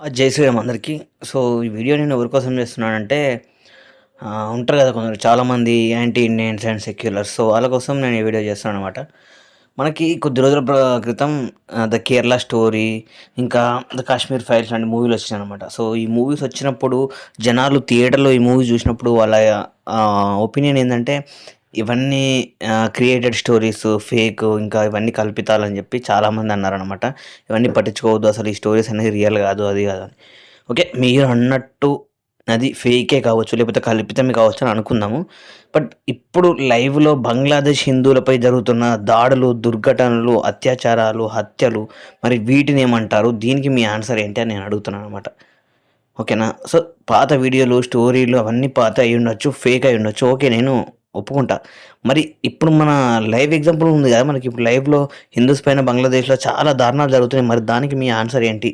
జై శ్రీరామ్ అందరికీ. సో, ఈ వీడియో నేను ఎవరి కోసం చేస్తున్నానంటే ఉంటారు కదా కొందరు చాలామంది anti Indians and seculars. So, వాళ్ళ కోసం నేను ఈ వీడియో చేస్తున్నాననమాట. మనకి కొద్ది రోజుల క్రితం 'ద కేరళ స్టోరీ' ఇంకా 'ద కాశ్మీర్ ఫైల్స్' లాంటి మూవీలు వచ్చినాయనమాట. సో, ఈ మూవీస్ వచ్చినప్పుడు జనాలు థియేటర్‌లో ఈ మూవీ చూసినప్పుడు వాళ్ళ ఒపీనియన్ ఏందంటే ఇవన్నీ క్రియేటెడ్ స్టోరీస్, ఫేక్ ఇంకా ఇవన్నీ కల్పితాలని చెప్పి చాలామంది అన్నారనమాట. ఇవన్నీ పట్టించుకోవద్దు, అసలు ఈ స్టోరీస్ అనేది రియల్ కాదు, అది కాదు అని. ఓకే, మీరు అన్నట్టు అది ఫేకే కావచ్చు, లేకపోతే కల్పితమే కావచ్చు అని అనుకుందాము. బట్ ఇప్పుడు లైవ్‌లో బంగ్లాదేశ్ హిందువులపై జరుగుతున్న దాడులు, దుర్ఘటనలు, అత్యాచారాలు, హత్యలు మరి వీటిని ఏమంటారు? దీనికి మీ ఆన్సర్ ఏంటి అని నేను అడుగుతున్నాననమాట. ఓకేనా? సో, పాత వీడియోలు, స్టోరీలు అవన్నీ పాతయి అయ్యుండొచ్చు, ఫేక్ అయ్యుండొచ్చు. ఓకే, నేను ఒప్పుకుంటా. మరి ఇప్పుడు మన లైవ్ ఎగ్జాంపుల్ ఉంది గదా! మనకిప్పుడు లైవ్‌లో హిందూస్ పైన బంగ్లాదేశ్‌లో చాలా దారుణాలు జరుగుతున్నాయి. మరి దానికి మీ ఆన్సర్ ఏంటి?